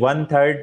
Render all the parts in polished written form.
1/3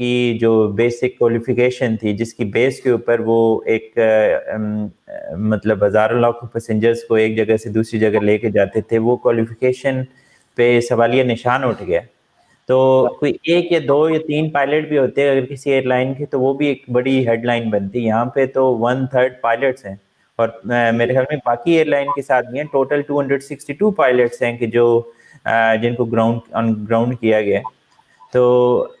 کی جو basic qualification تھی، جس کی بیس کے اوپر وہ ایک مطلب ہزاروں لاکھوں پیسنجرز کو ایک جگہ سے دوسری جگہ لے کے جاتے تھے، وہ کوالیفیکیشن پہ سوالیہ نشان اٹھ گیا. تو کوئی ایک یا دو یا تین پائلٹ بھی ہوتے اگر کسی ایئر لائن کے، تو وہ بھی ایک بڑی ہیڈ لائن بنتی. یہاں پہ تو 1/3 پائلٹس ہیں، اور میرے خیال میں باقی ایئر لائن کے ساتھ بھی ہیں. ٹوٹل 262 پائلٹس ہیں کہ جو جن کو آن گراؤنڈ کیا گیا. تو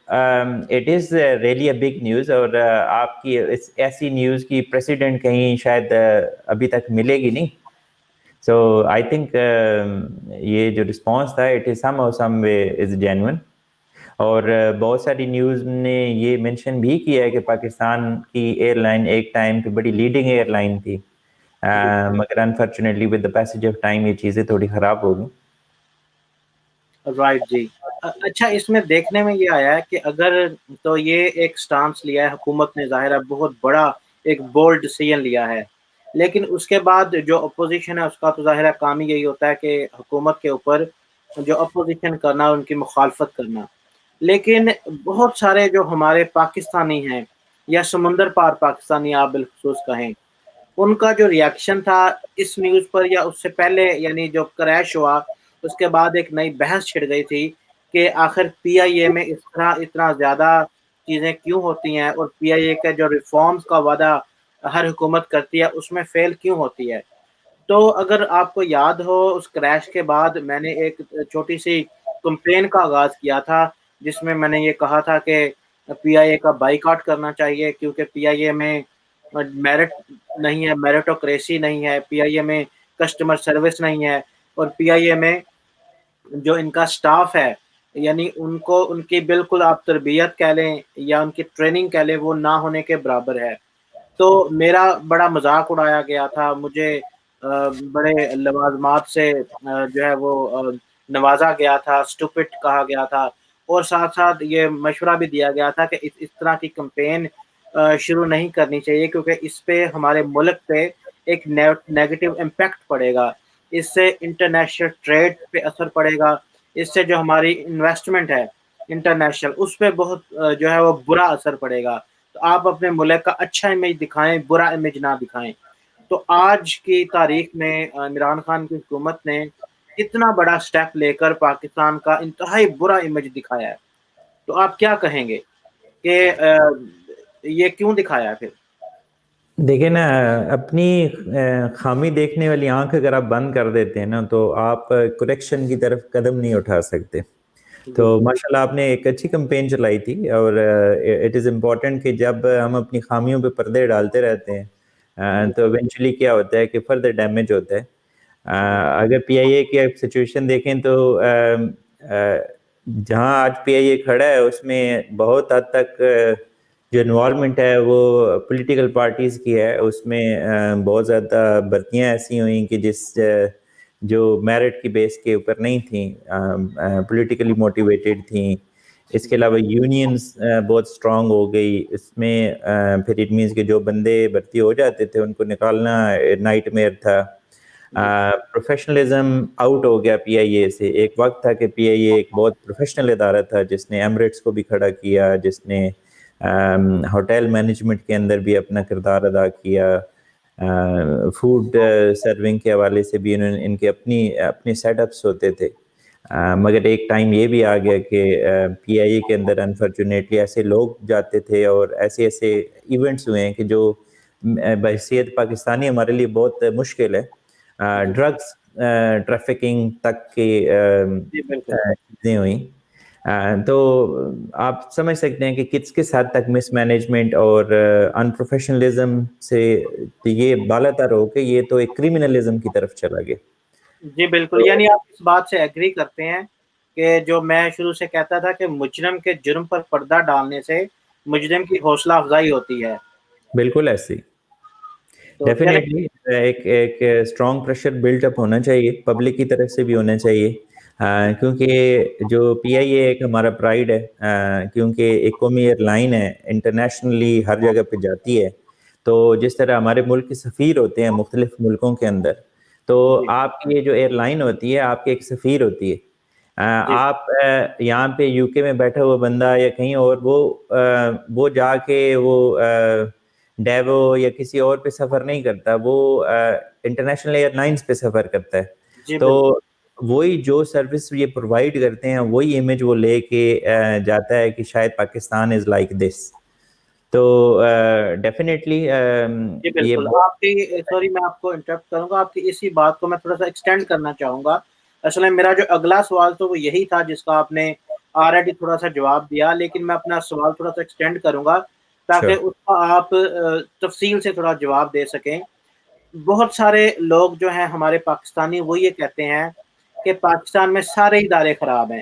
it is really a big news, اور آپ کی ایسی نیوز کی پریسیڈنٹ کہیں شاید ابھی تک ملے گی نہیں. سو آئی تھنک یہ جو رسپانس تھا it is some way is genuine. اور بہت ساری نیوز نے یہ مینشن بھی کیا ہے کہ پاکستان کی ایئر لائن ایک ٹائم پہ بڑی لیڈنگ ایئر لائن تھی، مگر unfortunately with the passage of time یہ چیزیں تھوڑی خراب ہو گئیں. رائٹ جی. اچھا، اس میں دیکھنے میں یہ آیا ہے کہ اگر تو یہ ایک سٹانس لیا ہے حکومت نے، ظاہر ہے بہت بڑا ایک بولڈ ڈیسیژن لیا ہے، لیکن اس کے بعد جو اپوزیشن ہے اس کا تو ظاہر ہے کام ہی یہی ہوتا ہے کہ حکومت کے اوپر جو اپوزیشن کرنا، ان کی مخالفت کرنا. لیکن بہت سارے جو ہمارے پاکستانی ہیں یا سمندر پار پاکستانی آپ بالخصوص کہیں، ان کا جو ریاکشن تھا اس نیوز پر یا اس سے پہلے، یعنی جو کریش ہوا اس کے بعد ایک نئی بحث چھڑ گئی تھی کہ آخر پی آئی اے میں اس طرح اتنا زیادہ چیزیں کیوں ہوتی ہیں، اور پی آئی اے کا جو ریفارمز کا وعدہ ہر حکومت کرتی ہے اس میں فیل کیوں ہوتی ہے. تو اگر آپ کو یاد ہو، اس کریش کے بعد میں نے ایک چھوٹی سی کمپین کا آغاز کیا تھا، جس میں نے یہ کہا تھا کہ پی آئی اے کا بائیکاٹ کرنا چاہیے، کیونکہ پی آئی اے میں میرٹ نہیں ہے، میرٹوکریسی نہیں ہے، پی آئی اے میں کسٹمر سروس نہیں ہے، اور پی آئی اے میں جو ان کا سٹاف ہے، یعنی ان کو ان کی بالکل آپ تربیت کہہ لیں یا ان کی ٹریننگ کہہ لیں، وہ نہ ہونے کے برابر ہے. تو میرا بڑا مذاق اڑایا گیا تھا، مجھے بڑے لوازمات سے جو ہے وہ نوازا گیا تھا، اسٹوپٹ کہا گیا تھا، اور ساتھ ساتھ یہ مشورہ بھی دیا گیا تھا کہ اس طرح کی کمپین شروع نہیں کرنی چاہیے، کیونکہ اس پہ ہمارے ملک پہ ایک نیگیٹو امپیکٹ پڑے گا. اس سے انٹرنیشنل ٹریڈ پہ اثر پڑے گا، اس سے جو ہماری انویسٹمنٹ ہے انٹرنیشنل اس پہ بہت جو ہے وہ برا اثر پڑے گا. تو آپ اپنے ملک کا اچھا امیج دکھائیں، برا امیج نہ دکھائیں. تو آج کی تاریخ میں عمران خان کی حکومت نے اتنا بڑا سٹیپ لے کر پاکستان کا انتہائی برا امیج دکھایا ہے. تو آپ کیا کہیں گے کہ یہ کیوں دکھایا پھر؟ دیکھیں نا، اپنی خامی دیکھنے والی آنکھ اگر آپ بند کر دیتے ہیں نا تو آپ کریکشن کی طرف قدم نہیں اٹھا سکتے. تو ماشاءاللہ آپ نے ایک اچھی کمپین چلائی تھی، اور اٹ از امپورٹنٹ کہ جب ہم اپنی خامیوں پہ پردے ڈالتے رہتے ہیں تو ایونچولی کیا ہوتا ہے کہ فردر ڈیمیج ہوتا ہے. اگر پی آئی اے کی سچویشن دیکھیں تو جہاں آج پی آئی اے کھڑا ہے اس میں بہت حد تک جو انوالومنٹ ہے وہ پولیٹیکل پارٹیز کی ہے. اس میں بہت زیادہ بھرتیاں ایسی ہوئیں کہ جو میرٹ کی بیس کے اوپر نہیں تھیں، پولیٹیکلی موٹیویٹیڈ تھیں. اس کے علاوہ یونینز بہت اسٹرانگ ہو گئی. اس میں پھر اٹ مینس کہ جو بندے بھرتی ہو جاتے تھے ان کو نکالنا نائٹ میئر تھا. پروفیشنلزم آؤٹ ہو گیا پی آئی اے سے. ایک وقت تھا کہ پی آئی اے ایک بہت پروفیشنل ادارہ تھا، جس نے ایمریٹس کو بھی کھڑا کیا، جس نے ہوٹل مینجمنٹ کے اندر بھی اپنا کردار ادا کیا. فوڈ سرونگ کے حوالے سے بھی ان کے اپنے سیٹ اپس ہوتے تھے. مگر ایک ٹائم یہ بھی آ گیا کہ پی آئی اے کے اندر انفارچونیٹلی ایسے لوگ جاتے تھے اور ایسے ایونٹس ہوئے ہیں کہ جو بحیثیت پاکستانی ہمارے لیے بہت مشکل ہے. ڈرگس ٹریفکنگ تک کی چیزیں ہوئیں. تو آپ سمجھ سکتے ہیں کہ کس حد تک مس مینجمنٹ اور انپروفیشنلزم سے یہ بالاتر ہو کہ یہ تو ایک کرمنلزم کی طرف چلا گیا. جی بالکل، یعنی آپ اس بات سے ایگری کرتے ہیں کہ جو میں شروع سے کہتا تھا کہ مجرم کے جرم پر پردہ ڈالنے سے مجرم کی حوصلہ افزائی ہوتی ہے. بالکل ایسی چلیں. ڈیفینیٹلی ایک اسٹرانگ پریشر بلڈ اپ ہونا چاہیے، پبلک کی طرف سے بھی ہونا چاہیے، کیونکہ جو پی آئی اے ایک ہمارا پرائڈ ہے، کیونکہ ایک قومی ایئر لائن ہے، انٹرنیشنلی ہر جگہ پہ جاتی ہے. تو جس طرح ہمارے ملک کے سفیر ہوتے ہیں مختلف ملکوں کے اندر، تو آپ کی یہ جو ایئر لائن ہوتی ہے آپ کی ایک سفیر ہوتی ہے. جی آپ یہاں پہ یو کے میں بیٹھا ہوا بندہ یا کہیں اور وہ جا کے وہ ڈیوو یا کسی اور پہ سفر نہیں کرتا، وہ انٹرنیشنل ایئر لائنس پہ سفر کرتا ہے. جی تو بالکل وہی جو سروس یہ پرووائڈ کرتے ہیں وہی امیج وہ لے کے جاتا ہے کہ شاید پاکستان از لائک دس. تو ڈیفینیٹلی جی یہ بالکل. بہت آپ کی سوری میں آپ کو انٹرپٹ کروں گا، آپ کی اسی بات کو میں تھوڑا سا ایکسٹینڈ کرنا چاہوں گا. اصل میں میرا جو اگلا سوال تو وہ یہی تھا جس کا آپ نے آلریڈی تھوڑا سا جواب دیا، لیکن میں اپنا سوال تھوڑا سا ایکسٹینڈ کروں گا شور. تاکہ اس کا آپ تفصیل سے تھوڑا جواب دے سکیں. بہت سارے لوگ جو ہیں ہمارے پاکستانی وہ یہ کہتے ہیں کہ پاکستان میں سارے ادارے خراب ہیں،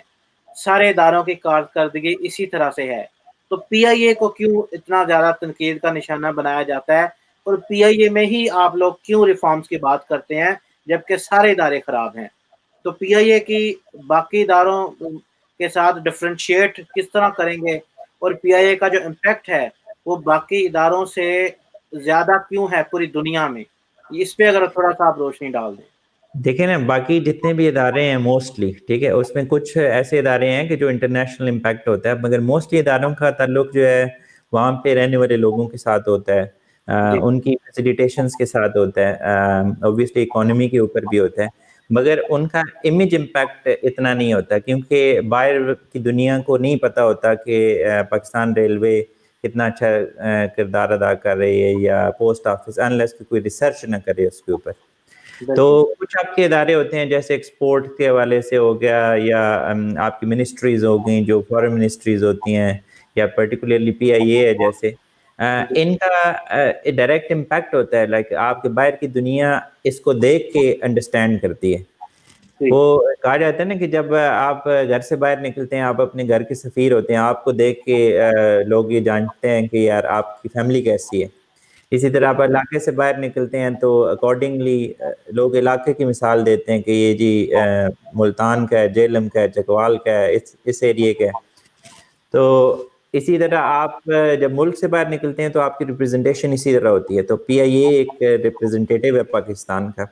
سارے اداروں کی کارکردگی اسی طرح سے ہے. تو پی آئی اے کو کیوں اتنا زیادہ تنقید کا نشانہ بنایا جاتا ہے، اور پی آئی اے میں ہی آپ لوگ کیوں ریفارمز کی بات کرتے ہیں جبکہ سارے ادارے خراب ہیں؟ تو پی آئی اے کی باقی اداروں کے ساتھ ڈفرینشیٹ کس طرح کریں گے، اور پی آئی اے کا جو امپیکٹ ہے وہ باقی اداروں سے زیادہ کیوں ہے پوری دنیا میں؟ اس پہ اگر تھوڑا سا آپ روشنی ڈال دیں. دیکھیں نا، باقی جتنے بھی ادارے ہیں موسٹلی ٹھیک ہے، اس میں کچھ ایسے ادارے ہیں کہ جو انٹرنیشنل امپیکٹ ہوتا ہے، مگر موسٹلی اداروں کا تعلق جو ہے وہاں پہ رہنے والے لوگوں کے ساتھ ہوتا ہے، جی ان کی فیسیلیٹیشنس کے ساتھ ہوتا ہے، اوبویسلی اکانومی کے اوپر بھی ہوتا ہے، مگر ان کا امیج امپیکٹ اتنا نہیں ہوتا کیونکہ باہر کی دنیا کو نہیں پتہ ہوتا کہ پاکستان ریلوے کتنا اچھا کردار ادا کر رہی ہے، یا پوسٹ آفس، انلیس کہ کوئی ریسرچ نہ کرے اس کے اوپر. تو بالکل. کچھ آپ کے ادارے ہوتے ہیں جیسے ایکسپورٹ کے حوالے سے ہو گیا، یا آپ کی منسٹریز ہو گئیں جو فارن منسٹریز ہوتی ہیں، یا پرٹیکولرلی پی آئی اے ہے جیسے، جی ان کا ڈائریکٹ امپیکٹ ہوتا ہے، لائک آپ کے باہر کی دنیا اس کو دیکھ کے انڈرسٹینڈ کرتی ہے. جی وہ کہا جاتا ہے نا کہ جب آپ گھر سے باہر نکلتے ہیں آپ اپنے گھر کے سفیر ہوتے ہیں، آپ کو دیکھ کے لوگ یہ جانتے ہیں کہ یار آپ کی فیملی کیسی ہے. اسی طرح آپ علاقے سے باہر نکلتے ہیں تو اکارڈنگلی لوگ علاقے کی مثال دیتے ہیں کہ یہ جی ملتان کا ہے، جہلم کا ہے، چکوال کا ہے، اس ایریے کا ہے. تو اسی طرح آپ جب ملک سے باہر نکلتے ہیں تو آپ کی ریپرزنٹیشن اسی طرح ہوتی ہے. تو پی آئی اے ایک ریپرزنٹیٹیو ہے پاکستان کا.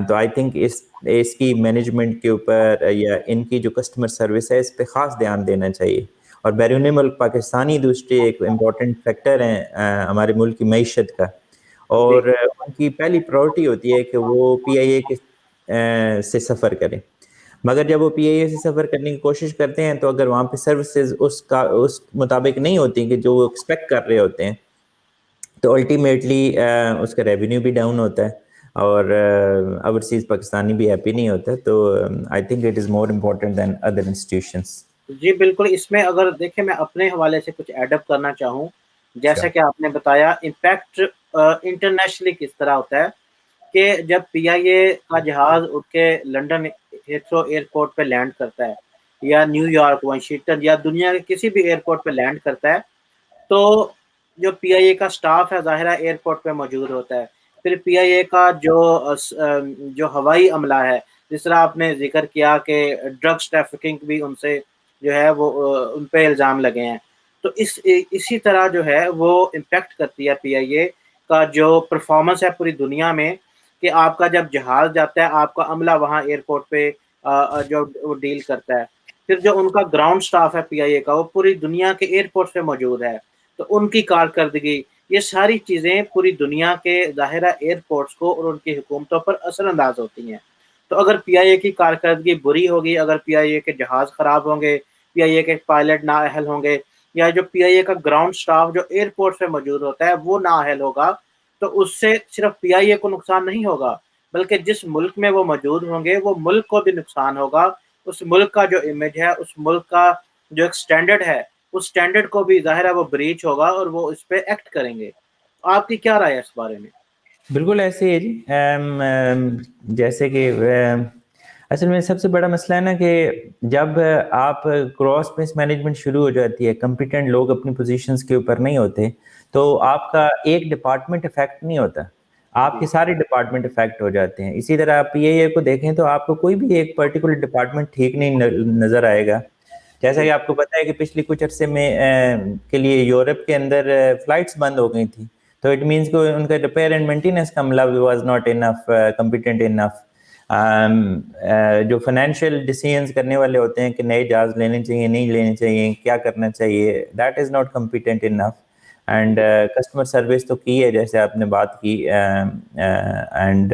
تو آئی تھنک اس کی مینجمنٹ کے اوپر یا ان کی جو کسٹمر سروس ہے اس پہ خاص دھیان دینا چاہیے. اور بیرون ملک پاکستانی دوسرے ایک امپورٹنٹ فیکٹر ہیں ہمارے ملک کی معیشت کا، جی اور ان کی پہلی پرائورٹی ہوتی ہے کہ وہ پی آئی اے کے سے سفر کریں. مگر جب وہ پی آئی اے سے سفر کرنے کی کوشش کرتے ہیں تو اگر وہاں پہ سروسز اس مطابق نہیں ہوتی کہ جو وہ ایکسپیکٹ کر رہے ہوتے ہیں، تو الٹیمیٹلی اس کا ریونیو بھی ڈاؤن ہوتا ہے، اور اوورسیز پاکستانی بھی ہیپی نہیں ہوتا. تو I think it is more important than other institutions. جی بالکل. اس میں اگر دیکھیں میں اپنے حوالے سے کچھ ایڈ اپ کرنا چاہوں، اچھا. جیسا کہ آپ نے بتایا امپیکٹ انٹرنیشنلی کس طرح ہوتا ہے کہ جب پی آئی اے کا جہاز اٹھ کے لنڈن ہیتھرو ایئرپورٹ پہ لینڈ کرتا ہے، یا نیو یارک، واشنگٹن، یا دنیا کے کسی بھی ایئرپورٹ پہ لینڈ کرتا ہے، تو جو پی آئی اے کا سٹاف ہے ظاہرہ ایئرپورٹ پہ موجود ہوتا ہے. پھر پی آئی اے کا جو ہوائی عملہ ہے، جس طرح آپ نے ذکر کیا کہ ڈرگس ٹریفکنگ بھی ان سے جو ہے وہ ان پہ الزام لگے ہیں. تو اسی طرح جو ہے وہ امپیکٹ کرتی ہے پی آئی اے کا جو پرفارمنس ہے پوری دنیا میں، کہ آپ کا جب جہاز جاتا ہے آپ کا عملہ وہاں ایئرپورٹ پہ جو وہ ڈیل کرتا ہے. پھر جو ان کا گراؤنڈ سٹاف ہے پی آئی اے کا، وہ پوری دنیا کے ایئرپورٹ پہ موجود ہے، تو ان کی کارکردگی، یہ ساری چیزیں پوری دنیا کے ظاہرہ ایئرپورٹس کو اور ان کی حکومتوں پر اثر انداز ہوتی ہیں. تو اگر پی آئی اے کی کارکردگی بری ہوگی، اگر پی آئی اے کے جہاز خراب ہوں گے، پی آئی اے کے پائلٹ نااہل ہوں گے، یا جو پی آئی اے کا گراؤنڈ سٹاف جو ایئرپورٹ پہ موجود ہوتا ہے وہ نااہل ہوگا، تو اس سے صرف پی آئی اے کو نقصان نہیں ہوگا، بلکہ جس ملک میں وہ موجود ہوں گے وہ ملک کو بھی نقصان ہوگا. اس ملک کا جو امیج ہے، اس ملک کا جو ایک سٹینڈرڈ ہے، اس سٹینڈرڈ کو بھی ظاہر ہے وہ بریچ ہوگا اور وہ اس پہ ایکٹ کریں گے. آپ کی کیا رائے ہے اس بارے میں؟ بالکل ایسے ہے جی. جیسے کہ اصل میں سب سے بڑا مسئلہ ہے نا کہ جب آپ کراس مس مینجمنٹ شروع ہو جاتی ہے، کمپیٹنٹ لوگ اپنی پوزیشنز کے اوپر نہیں ہوتے، تو آپ کا ایک ڈپارٹمنٹ افیکٹ نہیں ہوتا، آپ جی کے سارے ڈپارٹمنٹ افیکٹ ہو جاتے ہیں. اسی طرح آپ پی اے کو دیکھیں تو آپ کو کوئی بھی ایک پرٹیکولر ڈپارٹمنٹ ٹھیک نہیں نظر آئے گا. جیسا جی کہ آپ کو پتہ ہے کہ پچھلے کچھ عرصے میں کے لیے یورپ کے اندر فلائٹس بند ہو گئی تھیں، تو اٹ مینس کہ ان کا ریپیئر اینڈ مینٹیننس کا عملہ was not enough competent enough. جو فائنینشیل ڈیسیژنس کرنے والے ہوتے ہیں کہ نئے جہاز لینے چاہیے نہیں لینے چاہیے کیا کرنا چاہیے, that is not competent enough. And customer service تو کی ہے جیسے آپ نے بات کی, اینڈ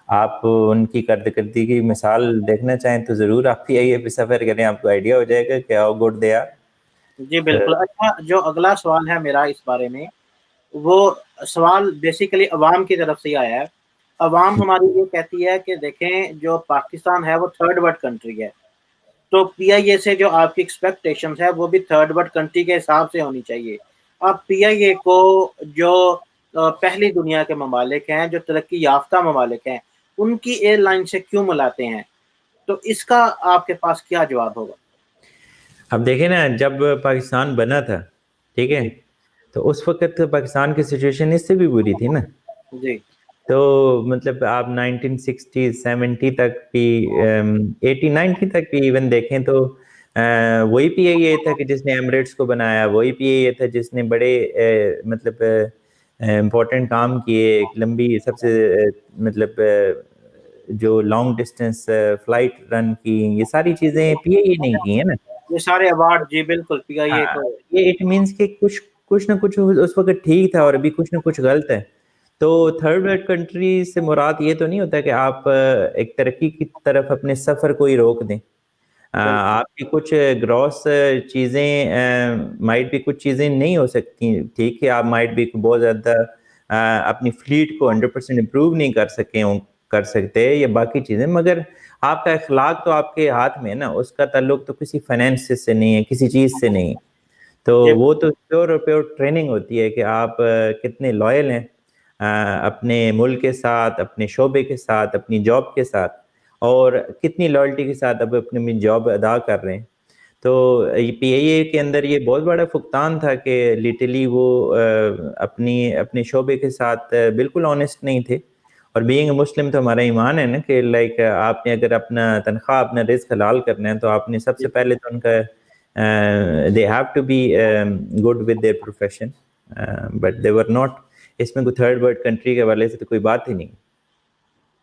آپ ان کی کارکردگی کی مثال دیکھنا چاہیں تو ضرور آپ پی آئی اے پہ سفر کریں, آپ کو آئیڈیا ہو جائے گا کہ ہاؤ گڈ دے آر. جی بالکل. اچھا جو اگلا سوال ہے میرا اس بارے میں, وہ سوال بیسیکلی عوام کی طرف سے ہی آیا ہے. عوام ہماری یہ کہتی ہے کہ دیکھیں جو پاکستان ہے وہ تھرڈ ورلڈ کنٹری ہے, تو پی آئی اے سے جو آپ کی ایکسپیکٹیشنز ہے وہ بھی تھرڈ ورلڈ کنٹری کے حساب سے ہونی چاہیے. آپ پی آئی اے کو جو پہلی دنیا کے ممالک ہیں, جو ترقی یافتہ ممالک ہیں, ان کی ایئر لائن سے کیوں ملاتے ہیں؟ تو اس کا آپ کے پاس کیا جواب ہوگا؟ اب دیکھیں نا, جب پاکستان بنا تھا ٹھیک ہے, جی تو اس وقت پاکستان کی سچویشن اس سے بھی بری تھی نا. جی تو مطلب آپ 1960 70 تک بھی 80 90 تک بھی ایون دیکھیں تو وہی پی اے یہ تھا کہ جس نے ایمریٹس کو بنایا, وہی پی اے یہ تھا جس نے بڑے مطلب امپورٹنٹ کام کیے, ایک لمبی سب سے مطلب جو لانگ ڈسٹینس فلائٹ رن کی, یہ ساری چیزیں پی اے یہ نہیں کی ہیں نا. یہ سارے ایوارڈ, جی بالکل پی آئی اے ہاں, کو. یہ اٹ مینس کہ کچھ نہ کچھ اس وقت ٹھیک تھا اور ابھی کچھ نہ کچھ غلط ہے. تو تھرڈ ورلڈ کنٹری سے مراد یہ تو نہیں ہوتا کہ آپ ایک ترقی کی طرف اپنے سفر کو ہی روک دیں. بالکل آپ کی کچھ گراس چیزیں مائٹ بھی کچھ چیزیں نہیں ہو سکتی, ٹھیک ہے, آپ مائٹ بھی بہت زیادہ اپنی فلیٹ کو 100% امپروو نہیں کر سکتے یا باقی چیزیں, مگر آپ کا اخلاق تو آپ کے ہاتھ میں ہے نا, اس کا تعلق تو کسی فائنینس سے نہیں ہے, کسی چیز سے نہیں. تو جی وہ تو پیور اور پیور ٹریننگ ہوتی ہے کہ آپ کتنے لائل ہیں اپنے ملک کے ساتھ, اپنے شعبے کے ساتھ, اپنی جاب کے ساتھ, اور کتنی لائلٹی کے ساتھ اب اپنی جاب ادا کر رہے ہیں. تو پی ائی اے کے اندر یہ بہت بڑا فقدان تھا کہ لٹرلی وہ اپنے شعبے کے ساتھ بالکل آنیسٹ نہیں تھے. اور بینگ اے مسلم تو ہمارا ایمان ہے نا کہ لائک آپ نے اگر اپنا تنخواہ اپنا رزق حلال کرنا ہے تو آپ نے سب سے پہلے تو ان کا they have to be good with their profession, but they were not. اس میں کوئی تھرڈ ورلڈ کنٹری کے حوالے سے تو کوئی بات ہی نہیں.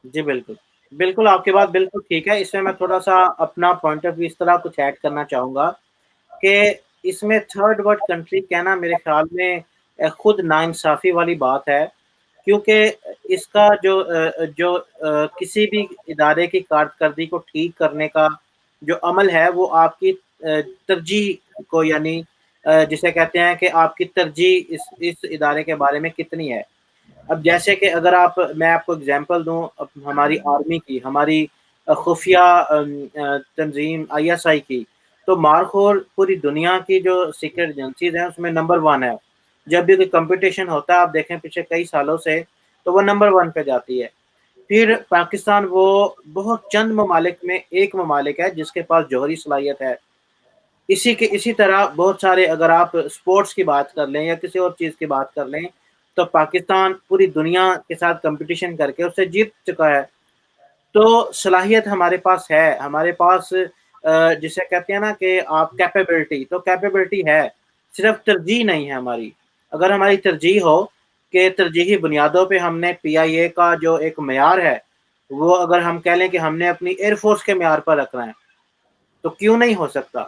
جی بالکل بالکل, آپ کی بات بالکل ٹھیک ہے. اس میں میں تھوڑا سا اپنا پوائنٹ آف ویو اس طرح کچھ ایڈ کرنا چاہوں گا کہ اس میں تھرڈ ورلڈ کنٹری کہنا میرے خیال میں خود ناانصافی والی بات ہے, کیونکہ اس کا جو کسی بھی ادارے کی کارکردگی کو ٹھیک کرنے کا جو عمل ہے وہ آپ کی ترجیح کو, یعنی جسے کہتے ہیں کہ آپ کی ترجیح اس ادارے کے بارے میں کتنی ہے. اب جیسے کہ اگر میں آپ کو اگزامپل دوں ہماری آرمی کی, ہماری خفیہ تنظیم آئی ایس آئی کی, تو مارخور پوری دنیا کی جو سیکرٹ ایجنسیز ہیں اس میں نمبر 1 ہے. جب بھی کوئی کمپٹیشن ہوتا ہے, آپ دیکھیں پچھلے کئی سالوں سے, تو وہ نمبر 1 پہ جاتی ہے. پھر پاکستان وہ بہت چند ممالک میں ایک ممالک ہے جس کے پاس جوہری صلاحیت ہے. اسی طرح بہت سارے, اگر آپ سپورٹس کی بات کر لیں یا کسی اور چیز کی بات کر لیں, تو پاکستان پوری دنیا کے ساتھ کمپٹیشن کر کے اس سے جیت چکا ہے. تو صلاحیت ہمارے پاس ہے, ہمارے پاس جسے کہتے ہیں نا کہ آپ کیپیبلٹی, تو کیپیبلٹی ہے, صرف ترجیح نہیں ہے ہماری. اگر ہماری ترجیح ہو کہ ترجیحی بنیادوں پہ ہم نے پی آئی اے کا جو ایک معیار ہے وہ اگر ہم کہہ لیں کہ ہم نے اپنی ایئر فورس کے معیار پر رکھنا ہے, تو کیوں نہیں ہو سکتا.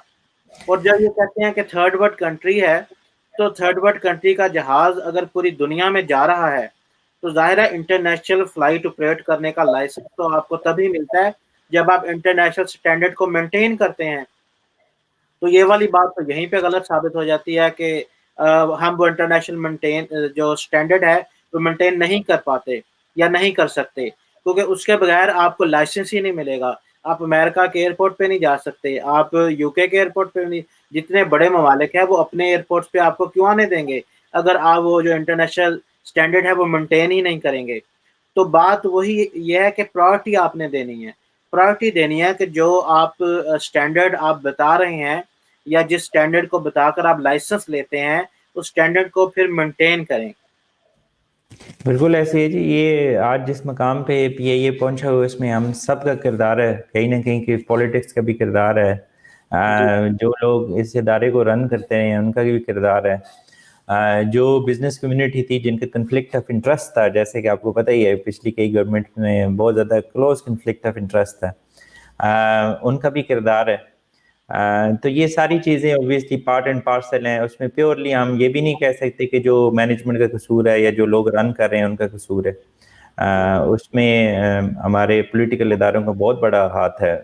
اور جب یہ کہتے ہیں کہ تھرڈ ورلڈ کنٹری ہے, تو تھرڈ ورلڈ کنٹری کا جہاز اگر پوری دنیا میں جا رہا ہے تو ظاہر ہے انٹرنیشنل فلائٹ آپریٹ کرنے کا لائسنس تو آپ کو تبھی ملتا ہے جب آپ انٹرنیشنل سٹینڈرڈ کو مینٹین کرتے ہیں. تو یہ والی بات تو یہیں پہ غلط ثابت ہو جاتی ہے کہ ہم وہ انٹرنیشنل جو سٹینڈرڈ ہے وہ مینٹین نہیں کر پاتے یا نہیں کر سکتے, کیونکہ اس کے بغیر آپ کو لائسنس ہی نہیں ملے گا. آپ امریکہ کے ایئرپورٹ پہ نہیں جا سکتے, آپ یو کے ایئرپورٹ پہ نہیں, جتنے بڑے ممالک ہیں وہ اپنے ایئرپورٹس پہ آپ کو کیوں آنے دیں گے اگر آپ وہ جو انٹرنیشنل سٹینڈرڈ ہے وہ مینٹین ہی نہیں کریں گے. تو بات وہی یہ ہے کہ پرائورٹی آپ نے دینی ہے, پرائورٹی دینی ہے کہ جو آپ سٹینڈرڈ آپ بتا رہے ہیں یا جس سٹینڈرڈ کو بتا کر آپ لائسنس لیتے ہیں اس سٹینڈرڈ کو پھر مینٹین کریں. بالکل ایسے ہے جی. یہ آج جس مقام پہ پی اے یہ پہنچا ہوا اس میں ہم سب کا کردار ہے, کہیں نہ کہیں کہ پولیٹکس کا بھی کردار ہے, جی جو لوگ اس ادارے کو رن کرتے ہیں ان کا بھی کردار ہے. جو بزنس کمیونٹی تھی جن کا کنفلکٹ آف انٹرسٹ تھا، جیسے کہ آپ کو پتہ ہی ہے پچھلی کئی گورنمنٹ میں بہت زیادہ کلوز کنفلکٹ آف انٹرسٹ تھا، ان کا بھی کردار ہے. تو یہ ساری چیزیں اوبویسلی پارٹ اینڈ پارسل ہیں. اس میں پیورلی ہم یہ بھی نہیں کہہ سکتے کہ جو مینجمنٹ کا قصور ہے یا جو لوگ رن کر رہے ہیں ان کا قصور ہے. اس میں ہمارے پولیٹیکل اداروں کا بہت بڑا ہاتھ ہے.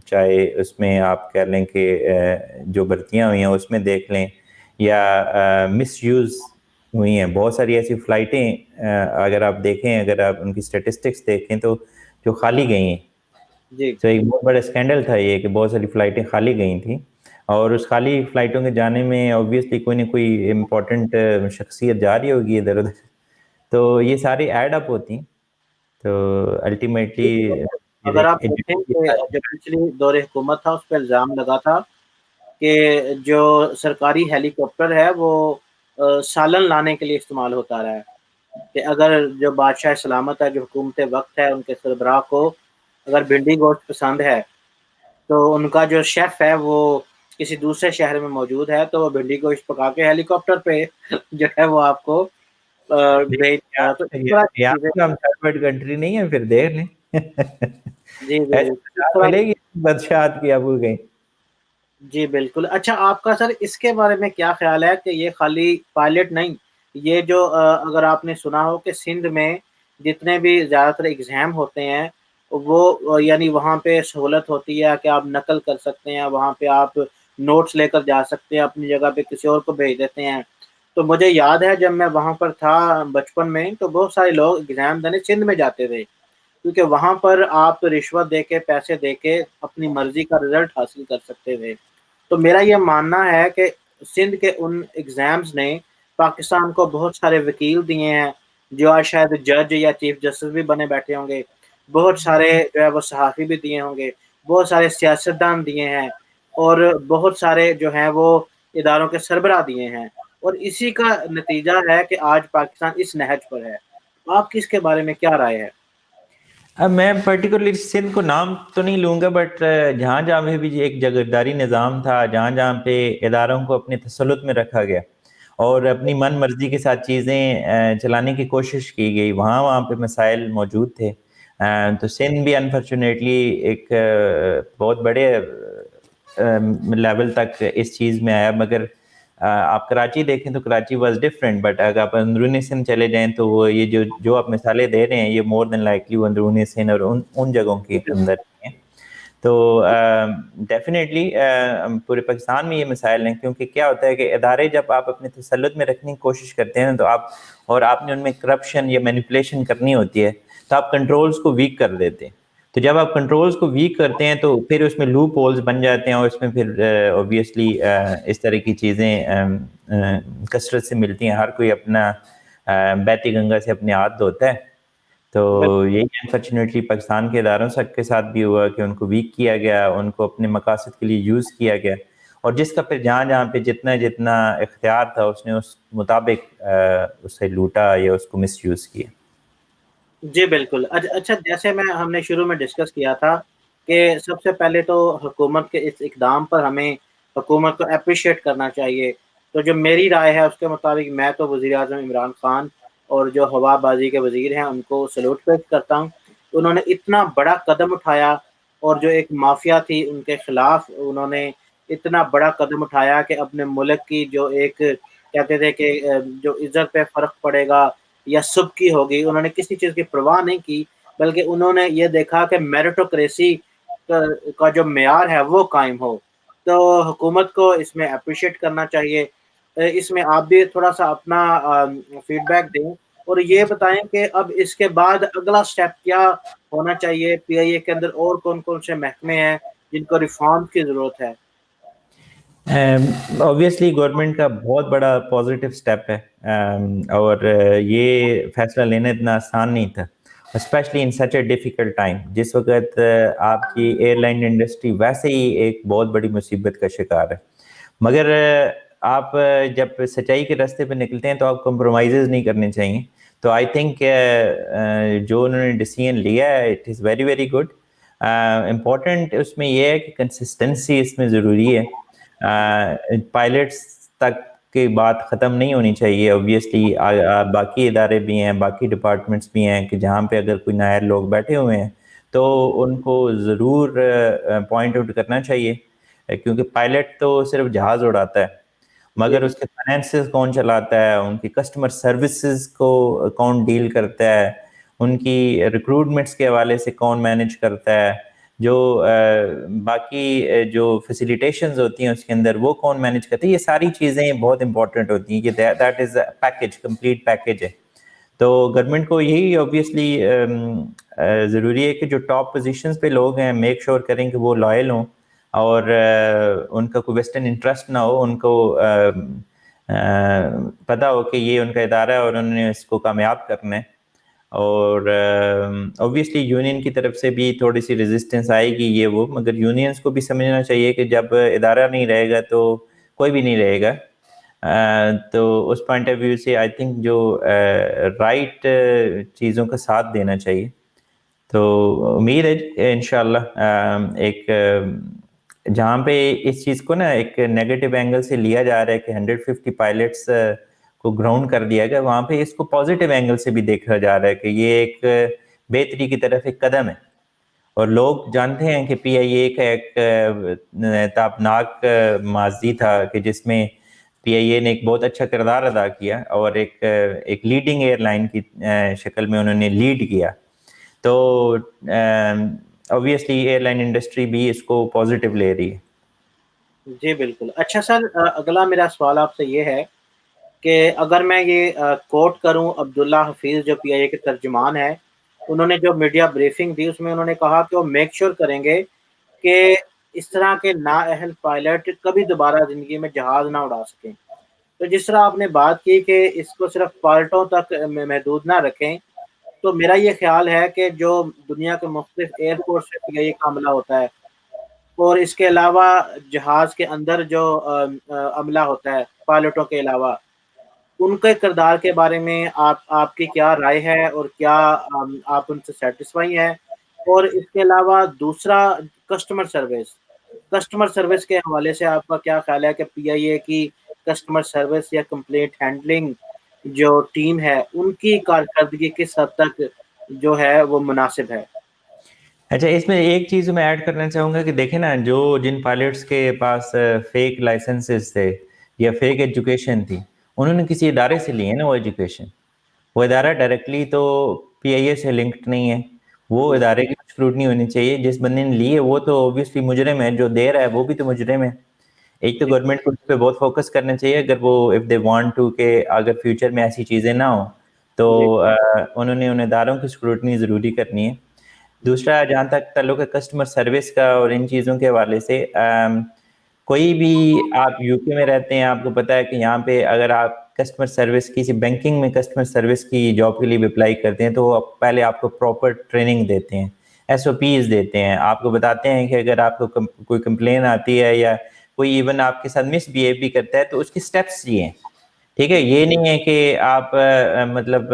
چاہے اس میں آپ کہہ لیں کہ جو بھرتیاں ہوئی ہیں اس میں دیکھ لیں، یا مس یوز ہوئی ہیں بہت ساری ایسی فلائٹیں. اگر آپ دیکھیں، اگر آپ ان کی اسٹیٹسٹکس دیکھیں تو جو خالی گئی ہیں، جی تو ایک بہت بڑا اسکینڈل تھا یہ کہ بہت ساری فلائٹیں خالی گئی تھیں، اور اس خالی فلائٹوں کے جانے میں اوبویسلی کوئی نہ کوئی امپورٹنٹ شخصیت جا رہی ہوگی ادھر ادھر، تو یہ ساری ایڈ اپ ہوتی ہیں. تو الٹیمیٹلی اگر آپ دیکھیں کہ جب پچھلی دور حکومت تھا اس پہ الزام لگا تھا کہ جو سرکاری ہیلی کاپٹر ہے وہ سالن لانے کے لیے استعمال ہوتا رہا ہے، کہ اگر جو بادشاہ سلامت ہے، جو حکومت وقت ہے، ان کے سربراہ کو اگر بھنڈی گوشت پسند ہے تو ان کا جو شیف ہے وہ کسی دوسرے شہر میں موجود ہے، تو وہ بھنڈی گوشت پکا کے ہیلی کاپٹر پہ جو ہے وہ آپ کو بھیج دیا. تو اس طرح کی چیزیں. ہم تھرڈ ورلڈ کنٹری نہیں ہے، پھر دیکھ لیں جی جی ایسے اس طرح. ملے گی بادشاہت کی ابو گئی. جی بالکل. اچھا آپ کا سر اس کے بارے میں کیا خیال ہے کہ یہ خالی پائلٹ نہیں، یہ جو اگر آپ نے سنا ہو کہ سندھ میں جتنے بھی زیادہ تر ایگزام ہوتے ہیں وہ یعنی وہاں پہ سہولت ہوتی ہے کہ آپ نقل کر سکتے ہیں، وہاں پہ آپ نوٹس لے کر جا سکتے ہیں، اپنی جگہ پہ کسی اور کو بھیج دیتے ہیں. تو مجھے یاد ہے جب میں وہاں پر تھا بچپن میں تو بہت سارے لوگ ایگزام دینے سندھ میں جاتے تھے، کیونکہ وہاں پر آپ رشوت دے کے پیسے دے کے اپنی مرضی کا رزلٹ حاصل کر سکتے تھے. تو میرا یہ ماننا ہے کہ سندھ کے ان ایگزامز نے پاکستان کو بہت سارے وکیل دیے ہیں جو آج شاید جج یا چیف جسٹس بھی بنے بیٹھے ہوں گے، بہت سارے جو ہے وہ صحافی بھی دیے ہوں گے، بہت سارے سیاستدان دیے ہیں، اور بہت سارے جو ہیں وہ اداروں کے سربراہ دیے ہیں، اور اسی کا نتیجہ ہے کہ آج پاکستان اس نہج پر ہے. آپ کی اس کے بارے میں کیا رائے ہے؟ اب میں پرٹیکولرلی سندھ کو نام تو نہیں لوں گا، بٹ جہاں جہاں پہ بھی ایک جاگیرداری نظام تھا، جہاں جہاں پہ اداروں کو اپنے تسلط میں رکھا گیا اور اپنی من مرضی کے ساتھ چیزیں چلانے کی کوشش کی گئی، وہاں پہ مسائل موجود تھے. تو سندھ بھی انفارچونیٹلی ایک بہت بڑے لیول تک اس چیز میں آیا. مگر آپ کراچی دیکھیں تو کراچی واز ڈفرینٹ، بٹ اگر آپ اندرونی سندھ چلے جائیں تو وہ یہ جو آپ مثالیں دے رہے ہیں یہ مور دین لائکلی وہ اندرونی سندھ اور ان جگہوں کے اندر ہیں. تو ڈیفینیٹلی پورے پاکستان میں یہ مسائل ہیں، کیونکہ کیا ہوتا ہے کہ ادارے جب آپ اپنے تسلط میں رکھنے کی کوشش کرتے ہیں تو آپ نے ان میں کرپشن یا مینیپولیشن کرنی ہوتی ہے تو آپ کنٹرولز کو ویک کر دیتے ہیں. تو جب آپ کنٹرولز کو ویک کرتے ہیں تو پھر اس میں لوپ ہولز بن جاتے ہیں، اور اس میں پھر اوبویسلی اس طرح کی چیزیں کثرت سے ملتی ہیں. ہر کوئی اپنا بیتی گنگا سے اپنے ہاتھ دھوتا ہے. تو یہی انفارچونیٹلی پاکستان کے اداروں کے ساتھ بھی ہوا کہ ان کو ویک کیا گیا، ان کو اپنے مقاصد کے لیے یوز کیا گیا، اور جس کا پھر جہاں پہ جتنا اختیار تھا اس نے اس مطابق اسے لوٹا یا اس کو مس یوز کیا. جی بالکل. اچھا جیسے ہم نے شروع میں ڈسکس کیا تھا کہ سب سے پہلے تو حکومت کے اس اقدام پر ہمیں حکومت کو اپریشیٹ کرنا چاہیے. تو جو میری رائے ہے اس کے مطابق میں تو وزیر اعظم عمران خان اور جو ہوا بازی کے وزیر ہیں ان کو سلوٹ پیش کرتا ہوں. انہوں نے اتنا بڑا قدم اٹھایا، اور جو ایک مافیا تھی ان کے خلاف انہوں نے اتنا بڑا قدم اٹھایا کہ اپنے ملک کی جو ایک کہتے تھے کہ جو عزت پہ فرق پڑے گا یا سب کی ہوگی، انہوں نے کسی چیز کی پرواہ نہیں کی، بلکہ انہوں نے یہ دیکھا کہ میرٹوکریسی کا جو معیار ہے وہ قائم ہو. تو حکومت کو اس میں اپریشیٹ کرنا چاہیے. اس میں آپ بھی تھوڑا سا اپنا فیڈ بیک دیں اور یہ بتائیں کہ اب اس کے بعد اگلا سٹیپ کیا ہونا چاہیے. پی آئی اے کے اندر اور کون کون سے محکمے ہیں جن کو ریفارم کی ضرورت ہے؟ اوبویسلی گورنمنٹ کا بہت بڑا پازیٹیو سٹیپ ہے، اور یہ فیصلہ لینا اتنا آسان نہیں تھا، especially in such a difficult time. جس وقت آپ کی ایئر لائن انڈسٹری ویسے ہی ایک بہت بڑی مصیبت کا شکار ہے. مگر آپ جب سچائی کے راستے پہ نکلتے ہیں تو آپ کمپرومائزز نہیں کرنے چاہیے. تو آئی تھنک جو انہوں نے ڈیسیژن لیا ہے it is very very good. Important اس میں یہ ہے کہ کنسسٹنسی اس میں ضروری ہے. پائلٹس تک کی بات ختم نہیں ہونی چاہیے. اوبیسلی باقی ادارے بھی ہیں, باقی ڈپارٹمنٹس بھی ہیں کہ جہاں پہ اگر کوئی نائر لوگ بیٹھے ہوئے ہیں تو ان کو ضرور پوائنٹ آؤٹ کرنا چاہیے, کیونکہ پائلٹ تو صرف جہاز اڑاتا ہے, جی مگر اس کے فائنینسز کون چلاتا ہے, ان کی کسٹمر سروسز کو کون ڈیل کرتا ہے, ان کی ریکروٹمنٹس کے حوالے سے کون مینیج کرتا ہے, جو باقی جو فیسیلیٹیشنز ہوتی ہیں اس کے اندر وہ کون مینیج کرتے ہیں. یہ ساری چیزیں بہت امپورٹنٹ ہوتی ہیں کہ that is package, complete package ہے. تو گورنمنٹ کو یہی اوبیسلی ضروری ہے کہ جو ٹاپ پوزیشنز پہ لوگ ہیں میک شور کریں کہ وہ لائل ہوں اور ان کا کوئی ویسٹرن انٹرسٹ نہ ہو, ان کو پتہ ہو کہ یہ ان کا ادارہ ہے اور انہوں نے اس کو کامیاب کرنا ہے. اور اوبیسلی یونین کی طرف سے بھی تھوڑی سی ریزسٹنس آئے گی یہ وہ, مگر یونینس کو بھی سمجھنا چاہیے کہ جب ادارہ نہیں رہے گا تو کوئی بھی نہیں رہے گا. تو اس پوائنٹ آف ویو سے آئی تھنک جو رائٹ چیزوں کا ساتھ دینا چاہیے. تو امید ہے انشاءاللہ ایک جہاں پہ اس چیز کو نا ایک نیگیٹو اینگل سے لیا جا رہا ہے کہ 150 پائلٹس کو گراؤنڈ کر دیا گیا, وہاں پہ اس کو پازیٹیو اینگل سے بھی دیکھا جا رہا ہے کہ یہ ایک بہتری کی طرف ایک قدم ہے. اور لوگ جانتے ہیں کہ پی آئی اے کا ایک تابناک ماضی تھا کہ جس میں پی آئی اے نے ایک بہت اچھا کردار ادا کیا اور ایک لیڈنگ ایئر لائن کی شکل میں انہوں نے لیڈ کیا. تو اوبیسلی ایئر لائن انڈسٹری بھی اس کو پازیٹیو لے رہی ہے. جی بالکل. اچھا سر, اگلا میرا سوال آپ سے یہ ہے کہ اگر میں یہ کوٹ کروں عبداللہ حفیظ جو پی آئی اے کے ترجمان ہیں, انہوں نے جو میڈیا بریفنگ دی اس میں انہوں نے کہا کہ وہ میک شور کریں گے کہ اس طرح کے نااہل پائلٹ کبھی دوبارہ زندگی میں جہاز نہ اڑا سکیں. تو جس طرح آپ نے بات کی کہ اس کو صرف پائلٹوں تک محدود نہ رکھیں, تو میرا یہ خیال ہے کہ جو دنیا کے مختلف ایئرپورٹ سے پی آئی اے کا عملہ ہوتا ہے اور اس کے علاوہ جہاز کے اندر جو عملہ ہوتا ہے پائلٹوں کے علاوہ, ان کے کردار کے بارے میں آپ کی کیا رائے ہے اور کیا آپ ان سے سیٹسفائی ہیں؟ اور اس کے علاوہ دوسرا کسٹمر سروس کے حوالے سے آپ کا کیا خیال ہے کہ پی آئی اے کی کسٹمر سروس یا کمپلینٹ ہینڈلنگ جو ٹیم ہے ان کی کارکردگی کس حد تک جو ہے وہ مناسب ہے؟ اچھا, اس میں ایک چیز میں ایڈ کرنا چاہوں گا کہ دیکھیں نا, جن پائلٹس کے پاس فیک لائسنسز تھے یا فیک ایجوکیشن تھی, انہوں نے کسی ادارے سے لی ہے نا وہ ایجوکیشن. وہ ادارہ ڈائریکٹلی تو پی آئی اے سے لنکڈ نہیں ہے, وہ ادارے کی اسکروٹنی ہونی چاہیے. جس بندے نے لی ہے وہ تو اوبیسلی مجرم ہے, جو دے رہا ہے وہ بھی تو مجرم ہے. ایک تو گورنمنٹ کو اس پہ بہت فوکس کرنا چاہیے اگر وہ اف دے وانٹ ٹو کہ اگر فیوچر میں ایسی چیزیں نہ ہوں تو جی انہوں نے ان اداروں کی اسکروٹنی ضروری کرنی ہے. دوسرا, جہاں تک تعلق ہے کسٹمر سروس کا اور ان چیزوں کے حوالے سے, کوئی بھی آپ یو کے میں رہتے ہیں آپ کو پتہ ہے کہ یہاں پہ اگر آپ کسٹمر سروس کسی بینکنگ میں کسٹمر سروس کی جاب کے لیے بھی اپلائی کرتے ہیں تو وہ پہلے آپ کو پراپر ٹریننگ دیتے ہیں, ایس او پیز دیتے ہیں, آپ کو بتاتے ہیں کہ اگر آپ کو کوئی کمپلین آتی ہے یا کوئی ایون آپ کے ساتھ مس بیہیو بھی کرتا ہے تو اس کے اسٹیپس یہ ہیں. ٹھیک ہے, یہ نہیں ہے کہ آپ مطلب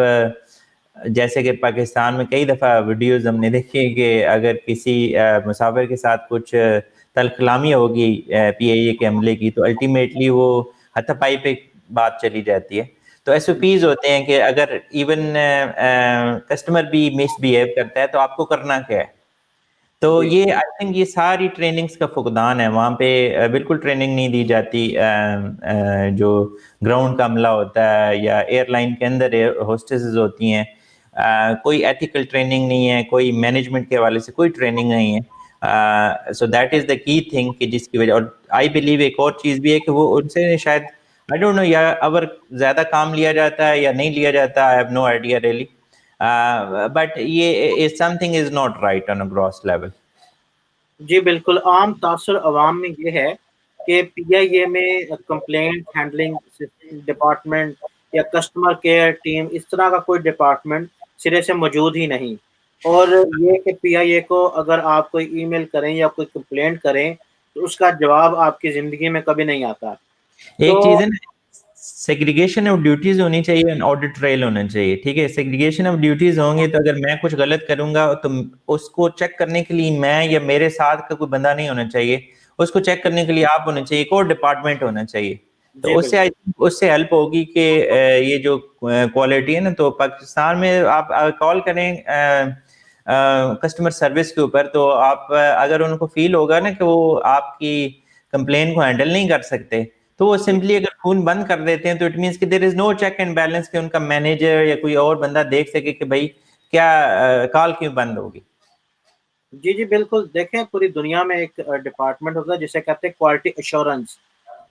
جیسے کہ پاکستان میں کئی دفعہ ویڈیوز ہم نے دیکھی کہ اگر کسی مسافر کے ساتھ کچھ تلخ کلامی ہوگی پی آئی اے کے عملے کی تو الٹیمیٹلی وہ ہاتھا پائی پہ بات چلی جاتی ہے. تو ایس او پیز ہوتے ہیں کہ اگر ایون کسٹمر بھی مس بیہیو کرتا ہے تو آپ کو کرنا کیا ہے. تو جی یہ آئی تھنک یہ ساری ٹریننگز کا فقدان ہے, وہاں پہ بالکل ٹریننگ نہیں دی جاتی. جو گراؤنڈ کا عملہ ہوتا ہے یا ایئر لائن کے اندر ہوسٹسز ہوتی ہیں, کوئی ایتھیکل ٹریننگ نہیں ہے, کوئی مینجمنٹ کے حوالے سے کوئی ٹریننگ نہیں ہے. سو دیٹ از دا کی تھنگ کہ جس کی وجہ, اور آئی بلیو ایک اور چیز بھی ہے کہ وہ ان سے شاید آئی ڈونٹ نو یا اگر زیادہ کام لیا جاتا ہے یا نہیں لیا جاتا, I have no idea really, but یہ something is not right on a gross level. جی بالکل. عام تاثر عوام میں یہ ہے کہ پی آئی اے میں کمپلینٹ ہینڈلنگ ڈپارٹمنٹ یا کسٹمر کیئر ٹیم اس طرح کا کوئی ڈپارٹمنٹ سرے سے موجود ہی نہیں, اور یہ کہ پی آئی اے کو اگر آپ کوئی ای میل کریں یا کوئی کمپلینٹ کریں تو اس کا جواب آپ کی زندگی میں کبھی نہیں آتا. تو ایک چیز ہے نا, سیگریگیشن آف ڈیوٹیز ہونی چاہیے, آڈٹ ٹریل ہونا چاہیے. ٹھیک ہے, سیگریگیشن آف ڈیوٹیز ہوں گے تو اگر میں کچھ غلط کروں گا تو اس کو چیک کرنے کے لیے میں یا میرے ساتھ کا کوئی بندہ نہیں ہونا چاہیے, اس کو چیک کرنے کے لیے آپ ہونا چاہیے, ایک اور ڈپارٹمنٹ ہونا چاہیے. تو اس سے اس سے ہیلپ ہوگی کہ یہ جو کوالٹی ہے نا، تو پاکستان میں آپ کال کریں کسٹمر سروس کے اوپر، تو آپ اگر ان کو فیل ہوگا نا کہ وہ آپ کی کمپلین کو ہینڈل نہیں کر سکتے، تو وہ سمپلی اگر فون بند کر دیتے ہیں تو اٹ مینس کہ دیر از نو چیک اینڈ بیلنس کہ ان کا مینیجر یا کوئی اور بندہ دیکھ سکے کہ بھائی کیا کال کیوں بند ہوگی۔ جی بالکل، دیکھیں پوری دنیا میں ایک ڈپارٹمنٹ ہوتا ہے جسے کہتے ہیں کوالٹی ایشورنس۔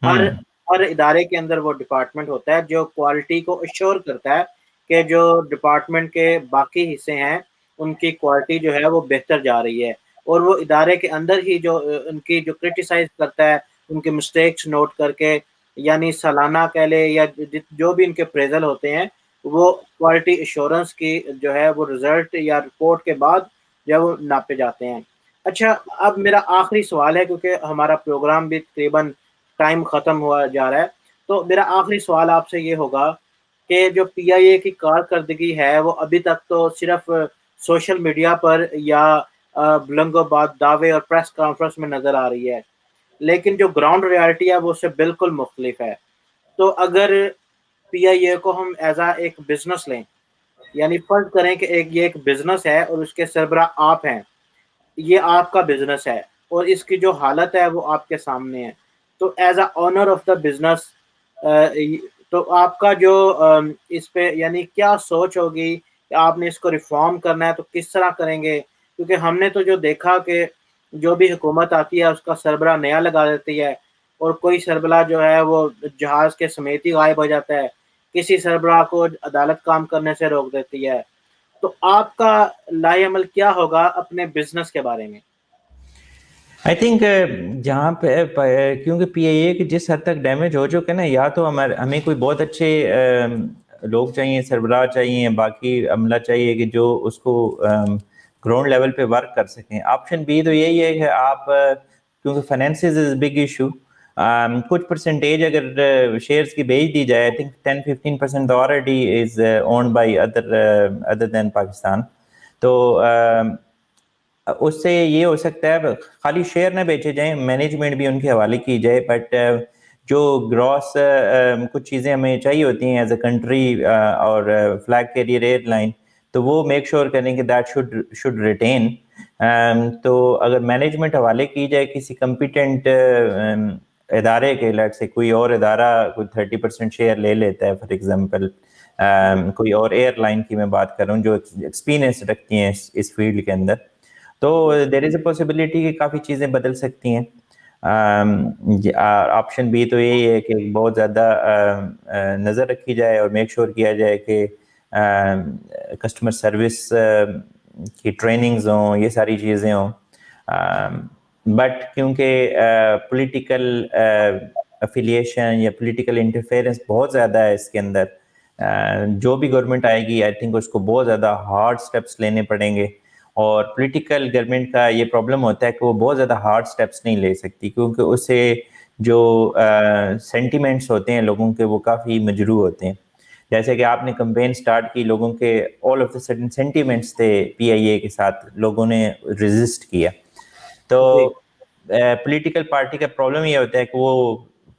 ہر ادارے کے اندر وہ ڈپارٹمنٹ ہوتا ہے جو کوالٹی کو ایشور کرتا ہے کہ جو ڈپارٹمنٹ کے باقی حصے ہیں ان کی کوالٹی جو ہے وہ بہتر جا رہی ہے، اور وہ ادارے کے اندر ہی جو ان کی جو کرٹیسائز کرتا ہے، ان کے مسٹیکس نوٹ کر کے، یعنی سالانہ کہہ لے یا جو بھی ان کے اپریزل ہوتے ہیں، وہ کوالٹی ایشورنس کی جو ہے وہ رزلٹ یا رپورٹ کے بعد جو ہے وہ ناپے جاتے ہیں۔ اچھا، اب میرا آخری سوال ہے کیونکہ ہمارا پروگرام بھی تقریباً ٹائم ختم ہوا جا رہا ہے، تو میرا آخری سوال آپ سے یہ ہوگا کہ جو پی آئی اے کی کارکردگی ہے وہ ابھی تک تو صرف سوشل میڈیا پر یا بلند و باد دعوے اور پریس کانفرنس میں نظر آ رہی ہے، لیکن جو گراؤنڈ ریالٹی ہے وہ اس سے بالکل مختلف ہے۔ تو اگر پی آئی اے کو ہم ایز اے ایک بزنس لیں، یعنی فرض کریں کہ یہ ایک بزنس ہے اور اس کے سربراہ آپ ہیں، یہ آپ کا بزنس ہے اور اس کی جو حالت ہے وہ آپ کے سامنے ہے، تو as a owner of the business تو آپ کا جو اس پہ یعنی کیا سوچ ہوگی کہ آپ نے اس کو ریفارم کرنا ہے تو کس طرح کریں گے؟ کیونکہ ہم نے تو جو دیکھا کہ جو بھی حکومت آتی ہے اس کا سربراہ نیا لگا دیتی ہے، اور کوئی سربراہ جو ہے وہ جہاز کے سمیت ہی غائب ہو جاتا ہے، کسی سربراہ کو عدالت کام کرنے سے روک دیتی ہے۔ تو آپ کا لائے عمل کیا ہوگا اپنے بزنس کے بارے میں؟ آئی تھنک جہاں پہ کیونکہ پی آئی اے کی جس حد تک ڈیمیج ہو چکے نا، یا تو ہمیں کوئی بہت اچھے لوگ چاہیے، سربراہ چاہیے، باقی عملہ چاہیے کہ جو اس کو گراؤنڈ لیول پہ ورک کر سکیں۔ آپشن بی تو یہی ہے کہ آپ کیونکہ فائنینسز از بگ ایشو، کچھ پرسنٹیج اگر شیئرس کی بیچ دی جائے، I think 10-15% already is owned by other than Pakistan, تو اس سے یہ ہو سکتا ہے خالی شیئر نہ بیچے جائیں، مینجمنٹ بھی ان کے حوالے کی جائے، بٹ جو گراس کچھ چیزیں ہمیں چاہیے ہوتی ہیں ایز اے کنٹری اور فلیگ کیریئر ایئر لائن، تو وہ میک شور کریں کہ دیٹ شوڈ ریٹین۔ تو اگر مینجمنٹ حوالے کی جائے کسی کمپیٹنٹ ادارے کے، لیٹ سے کوئی اور ادارہ کوئی 30% شیئر لے لیتا ہے، فار ایگزامپل کوئی اور ایئر لائن کی میں بات کر رہا ہوں جو ایکسپیرینس رکھتی ہیں اس فیلڈ کے اندر، تو دیر از اے پاسبلٹی کہ کافی چیزیں بدل سکتی ہیں۔ آپشن بی تو یہی ہے کہ بہت زیادہ نظر رکھی جائے اور میک شور کیا جائے کہ کسٹمر سروس کی ٹریننگز ہوں، یہ ساری چیزیں ہوں، بٹ کیونکہ پولیٹیکل افیلیشن یا پولیٹیکل انٹرفیئرنس بہت زیادہ ہے اس کے اندر، جو بھی گورنمنٹ آئے گی آئی تھنک اس کو بہت زیادہ ہارڈ سٹیپس لینے پڑیں گے، اور پولیٹیکل گورنمنٹ کا یہ پرابلم ہوتا ہے کہ وہ بہت زیادہ ہارڈ سٹیپس نہیں لے سکتی، کیونکہ اس سے جو سینٹیمنٹس ہوتے ہیں لوگوں کے وہ کافی مجروح ہوتے ہیں۔ جیسے کہ آپ نے کمپین سٹارٹ کی، لوگوں کے all of the sudden sentiments تھے پی آئی اے کے ساتھ، لوگوں نے ریزسٹ کیا۔ تو پولیٹیکل پارٹی کا پرابلم یہ ہوتا ہے کہ وہ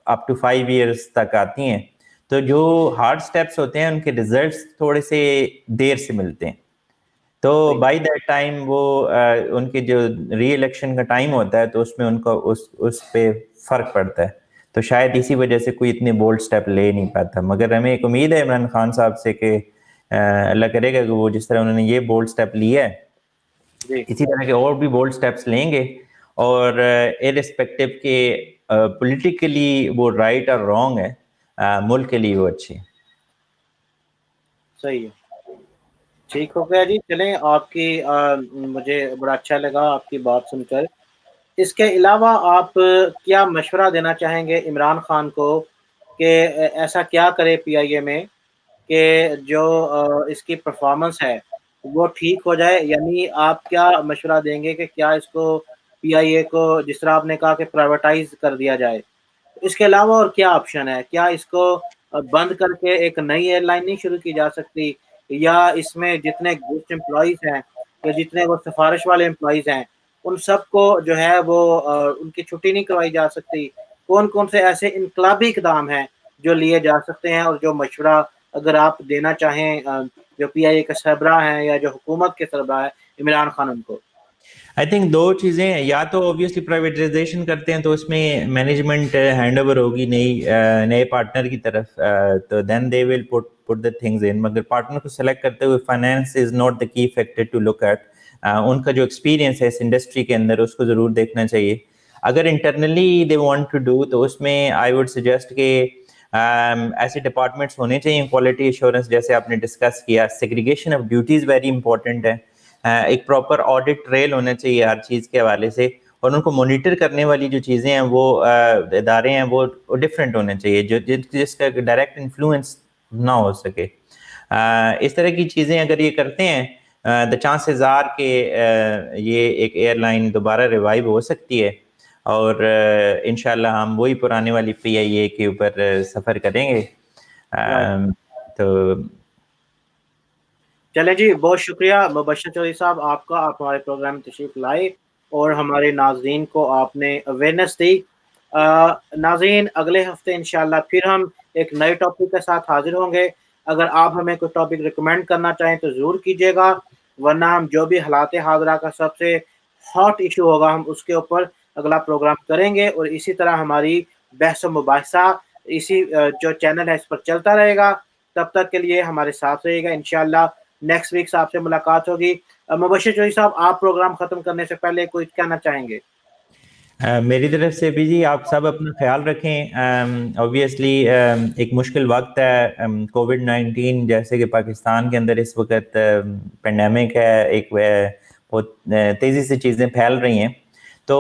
اپ ٹو 5 ایئرس تک آتی ہیں، تو جو ہارڈ سٹیپس ہوتے ہیں ان کے ریزلٹس تھوڑے سے دیر سے ملتے ہیں، تو بائی دیٹ ٹائم وہ ان کے جو ری الیکشن کا ٹائم ہوتا ہے تو اس میں ان کا اس پہ فرق پڑتا ہے، تو شاید اسی وجہ سے کوئی اتنے بولڈ سٹیپ لے نہیں پاتا، مگر ہمیں ایک امید ہے عمران خان صاحب سے کہ اللہ کرے گا کہ وہ جس طرح انہوں نے یہ بولڈ سٹیپ لیا ہے اسی طرح کے اور بھی بولڈ سٹیپس لیں گے، اور ارسپیکٹو کہ پولیٹیکلی وہ رائٹ اور رانگ ہے، ملک کے لیے وہ اچھے ہیں۔ صحیح ہے، ٹھیک ہو گیا جی، چلیں آپ کی مجھے بڑا اچھا لگا آپ کی بات سن کر۔ اس کے علاوہ آپ کیا مشورہ دینا چاہیں گے عمران خان کو کہ ایسا کیا کرے پی آئی اے میں کہ جو اس کی پرفارمنس ہے وہ ٹھیک ہو جائے؟ یعنی آپ کیا مشورہ دیں گے کہ کیا اس کو پی آئی اے کو جس طرح آپ نے کہا کہ پرائیویٹائز کر دیا جائے، اس کے علاوہ اور کیا آپشن ہے؟ کیا اس کو بند کر کے ایک نئی ایئر لائن نہیں شروع کی جا سکتی، یا اس میں جتنے گیسٹ امپلائیز ہیں یا جتنے وہ سفارش والے امپلائیز ہیں ان سب کو جو ہے وہ ان کی چھٹی نہیں کروائی جا سکتی؟ کون کون سے ایسے انقلابی اقدام ہیں جو لیے جا سکتے ہیں، اور جو مشورہ اگر آپ دینا چاہیں جو پی آئی اے کے سربراہ ہیں یا جو حکومت کے سربراہ ہیں عمران خان ان کو؟ آئی تھنک دو چیزیں ہیں، یا تو اوبیسلی پرائیویٹائزیشن کرتے ہیں تو اس میں مینجمنٹ ہینڈ اوور ہوگی نئے پارٹنر کی طرف، تو دین دے ول پٹ دا تھنگز ان، مگر پارٹنر کو سلیکٹ کرتے ہوئے فائنینس از ناٹ دا کی فیکٹر ٹو لک ایٹ. ان کا جو ایکسپیرینس ہے اس انڈسٹری کے اندر اس کو ضرور دیکھنا چاہیے. اگر internally they want to do تو اس میں آئی وڈ سجیسٹ کہ ایسے ڈپارٹمنٹس ہونے چاہیے، کوالٹی ایشورنس جیسے آپ نے ڈسکس کیا، segregation of duties very important ہے، ایک پراپر آڈٹ ٹریل ہونا چاہیے ہر چیز کے حوالے سے، اور ان کو مانیٹر کرنے والی جو چیزیں ہیں وہ ادارے ہیں وہ ڈفرینٹ ہونے چاہیے جو جس کا ڈائریکٹ انفلوئنس نہ ہو سکے. اس طرح کی چیزیں اگر یہ کرتے ہیں دا چانسز آر کہ یہ ایک ایئر لائن دوبارہ ریوائیو ہو سکتی ہے، اور انشاءاللہ ہم وہی پرانے والی پی آئی اے کے اوپر سفر کریں گے. تو چلے جی، بہت شکریہ مبشر چودھری صاحب آپ کا، آپ ہمارے پروگرام میں تشریف لائے اور ہمارے ناظرین کو آپ نے اویئرنیس دی. ناظرین اگلے ہفتے انشاءاللہ پھر ہم ایک نئے ٹاپک کے ساتھ حاضر ہوں گے. اگر آپ ہمیں کوئی ٹاپک ریکمینڈ کرنا چاہیں تو ضرور کیجیے گا، ورنہ ہم جو بھی حالات حاضرہ کا سب سے ہاٹ ایشو ہوگا ہم اس کے اوپر اگلا پروگرام کریں گے، اور اسی طرح ہماری بحث و مباحثہ اسی جو چینل ہے اس پر چلتا رہے گا. تب تک کے لیے ہمارے ساتھ رہے گا. انشاءاللہ نیکسٹ ویک آپ سے ملاقات ہوگی. مبشر چودھری صاحب آپ پروگرام ختم کرنے سے پہلے کوئی کہنا چاہیں گے؟ میری طرف سے بھی جی آپ سب اپنا خیال رکھیں. اوبیسلی ایک مشکل وقت ہے، کووڈ-19 جیسے کہ پاکستان کے اندر اس وقت پینڈیمک ہے، ایک بہت تیزی سے چیزیں پھیل رہی ہیں، تو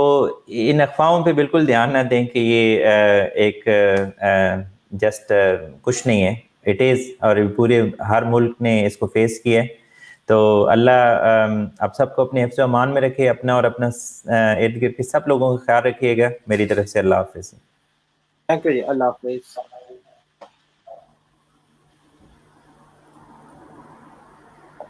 ان افواہوں پہ بالکل دھیان نہ دیں کہ یہ ایک جسٹ کچھ نہیں ہے، اٹ از، اور پورے ہر ملک نے اس کو فیس کیا ہے. تو اللہ آپ سب کو اپنے حفظ و امان میں رکھے، اپنا اور اپنا ارد گرد کے سب لوگوں کا خیال رکھیے گا. میری طرف سے اللہ حافظ. تھینک یو جی، اللہ حافظ.